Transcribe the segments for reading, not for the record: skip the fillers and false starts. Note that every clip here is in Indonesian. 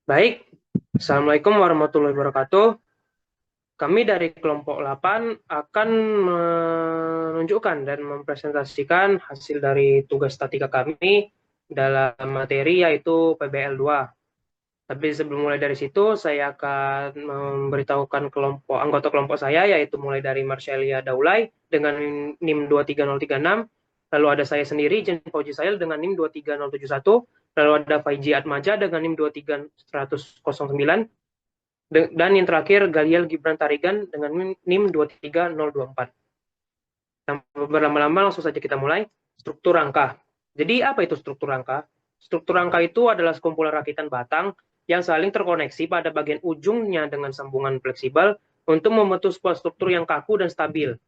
Baik, Assalamualaikum warahmatullahi wabarakatuh. Kami dari kelompok 8 akan menunjukkan dan mempresentasikan hasil dari tugas statika kami dalam materi yaitu PBL 2. Tapi sebelum mulai dari situ, saya akan memberitahukan anggota kelompok saya, yaitu mulai dari Marshalia Daulay dengan NIM 23036, lalu ada saya sendiri, Jen Fauji Sail dengan NIM 23071, lalu ada Faiji Atmaja dengan NIM 23109, dan yang terakhir Galiel Gibran Tarigan dengan NIM 23024. Nah, berlama-lama langsung saja kita mulai. Struktur rangka. Jadi apa itu struktur rangka? Struktur rangka itu adalah sekumpulan rakitan batang yang saling terkoneksi pada bagian ujungnya dengan sambungan fleksibel untuk membentuk sebuah struktur yang kaku dan stabil.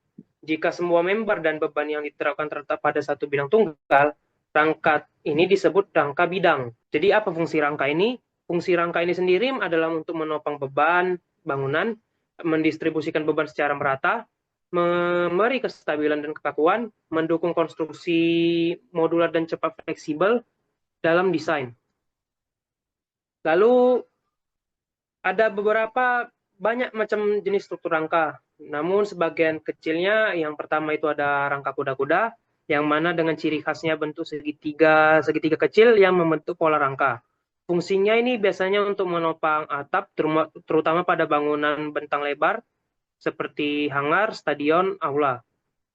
Jika semua member dan beban yang diterapkan terletak pada satu bidang tunggal, rangka ini disebut rangka bidang. Jadi apa fungsi rangka ini? Fungsi rangka ini sendiri adalah untuk menopang beban bangunan, mendistribusikan beban secara merata, memberi kestabilan dan kekakuan, mendukung konstruksi modular dan cepat fleksibel dalam desain. Lalu ada beberapa banyak macam jenis struktur rangka. Namun sebagian kecilnya yang pertama itu ada rangka kuda-kuda, yang mana dengan ciri khasnya bentuk segitiga kecil yang membentuk pola rangka. Fungsinya ini biasanya untuk menopang atap, terutama pada bangunan bentang lebar, seperti hangar, stadion, aula.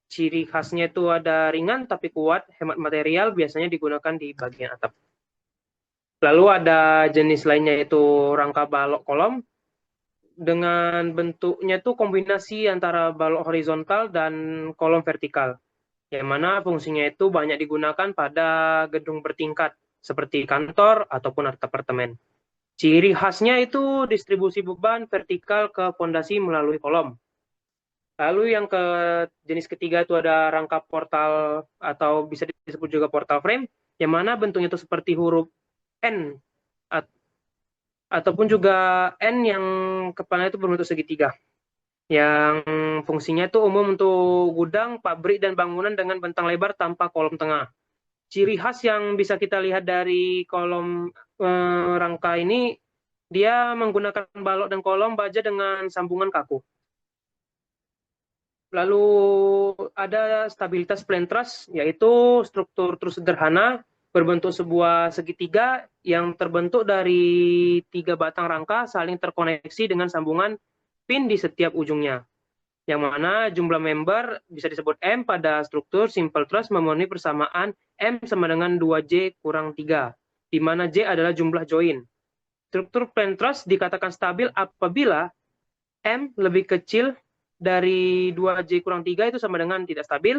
Ciri khasnya itu ada ringan tapi kuat, hemat material, biasanya digunakan di bagian atap. Lalu ada jenis lainnya itu rangka balok kolom, dengan bentuknya itu kombinasi antara balok horizontal dan kolom vertikal, yang mana fungsinya itu banyak digunakan pada gedung bertingkat, seperti kantor ataupun apartemen. Ciri khasnya itu distribusi beban vertikal ke fondasi melalui kolom. Lalu yang jenis ketiga itu ada rangka portal atau bisa disebut juga portal frame, yang mana bentuknya itu seperti huruf N ataupun juga N yang kepalanya itu berbentuk segitiga. Yang fungsinya itu umum untuk gudang, pabrik, dan bangunan dengan bentang lebar tanpa kolom tengah. Ciri khas yang bisa kita lihat dari kolom rangka ini, dia menggunakan balok dan kolom baja dengan sambungan kaku. Lalu ada stabilitas plain truss, yaitu struktur trus sederhana berbentuk sebuah segitiga yang terbentuk dari 3 batang rangka saling terkoneksi dengan sambungan pin di setiap ujungnya. Yang mana jumlah member bisa disebut M pada struktur simple truss memenuhi persamaan M sama dengan 2J kurang 3, di mana J adalah jumlah join. Struktur plain truss dikatakan stabil apabila M lebih kecil dari 2J kurang 3 itu sama dengan tidak stabil.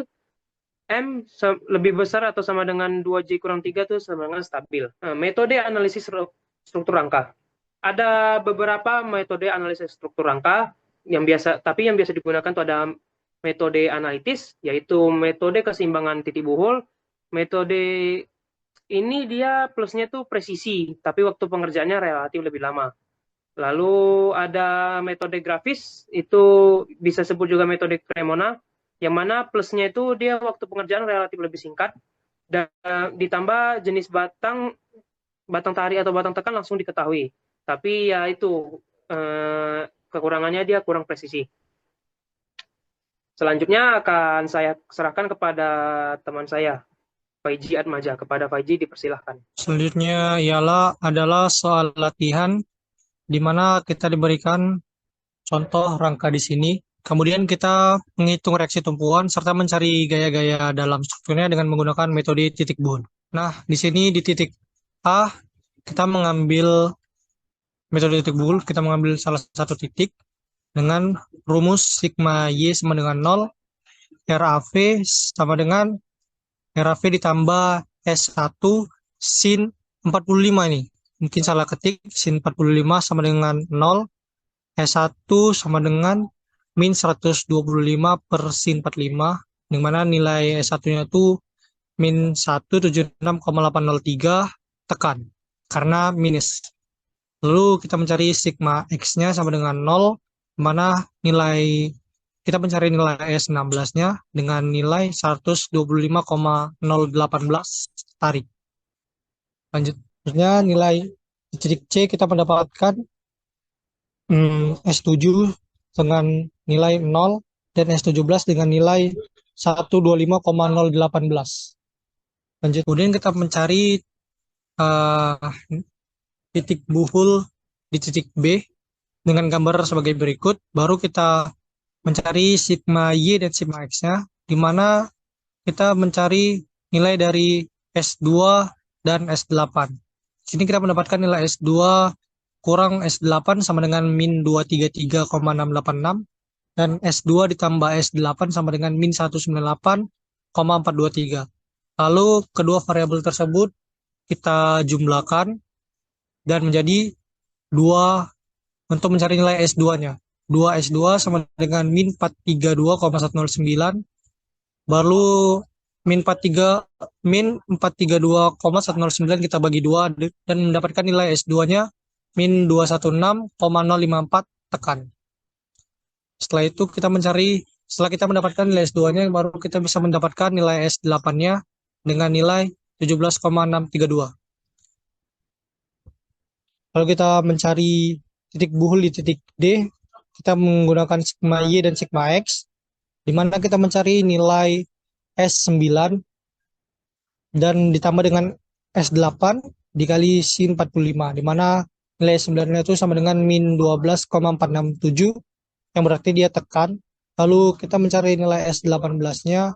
M lebih besar atau sama dengan 2J kurang 3 itu sama dengan stabil. Nah, metode analisis struktur rangka. Ada beberapa metode analisis struktur rangka tapi yang biasa digunakan itu ada metode analitis, yaitu metode keseimbangan titik buhul. Metode ini dia plusnya tuh presisi, tapi waktu pengerjaannya relatif lebih lama. Lalu ada metode grafis, itu bisa sebut juga metode Cremona, yang mana plusnya itu dia waktu pengerjaan relatif lebih singkat, dan ditambah jenis batang tari atau batang tekan langsung diketahui. Tapi ya itu, kekurangannya dia kurang presisi. Selanjutnya akan saya serahkan kepada teman saya, Faiji Atmaja. Kepada Faiji dipersilahkan. Selanjutnya adalah soal latihan di mana kita diberikan contoh rangka di sini. Kemudian kita menghitung reaksi tumpuan serta mencari gaya-gaya dalam strukturnya dengan menggunakan metode titik buhul. Nah, di sini di titik A kita mengambil metode titik buhul, kita mengambil salah satu titik dengan rumus sigma Y sama dengan 0, RAV sama dengan RAV ditambah S1 sin 45 ini. Mungkin salah ketik, sin 45 sama dengan 0, S1 sama dengan min 125 per sin 45, di mana nilai S1-nya itu min 176,803 tekan, karena minus. Lalu kita mencari sigma X-nya sama dengan 0, mana kita mencari nilai S16-nya dengan nilai 125,018 tarik. Lanjutnya nilai Di titik C kita mendapatkan S7 dengan nilai 0 dan S17 dengan nilai 125,018. Lanjut. Kemudian kita mencari eh, titik buhul di titik B dengan gambar sebagai berikut. Baru kita mencari sigma Y dan sigma X-nya, di mana kita mencari nilai dari S2 dan S8. Di sini kita mendapatkan nilai S2 kurang S8 sama dengan min 233,686 dan S2 ditambah S8 sama dengan min 198,423. Lalu kedua variabel tersebut kita jumlahkan dan menjadi 2 untuk mencari nilai S2-nya. 2S2 sama dengan min 432,109, baru min 432,109 kita bagi 2 dan mendapatkan nilai S2-nya min 216,054 tekan. Setelah kita mendapatkan nilai S2-nya, baru kita bisa mendapatkan nilai S8-nya dengan nilai 17,632. Kalau kita mencari titik buhul di titik D, kita menggunakan sigma Y dan sigma X, di mana kita mencari nilai S9 dan ditambah dengan S8 dikali sin 45, di mana nilai S9 itu sama dengan min 12,467, yang berarti dia tekan. Lalu kita mencari nilai S18-nya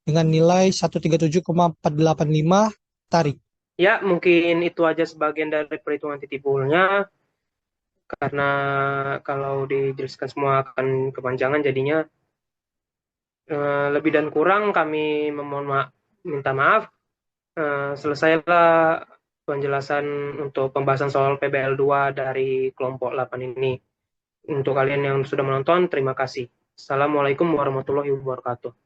dengan nilai 137,485 tarik. Ya, mungkin itu aja sebagian dari perhitungan titik buhulnya, karena kalau dijelaskan semua akan kepanjangan jadinya. Lebih dan kurang kami minta maaf. Selesailah penjelasan untuk pembahasan soal PBL 2 dari kelompok 8 ini. Untuk kalian yang sudah menonton, terima kasih. Assalamualaikum warahmatullahi wabarakatuh.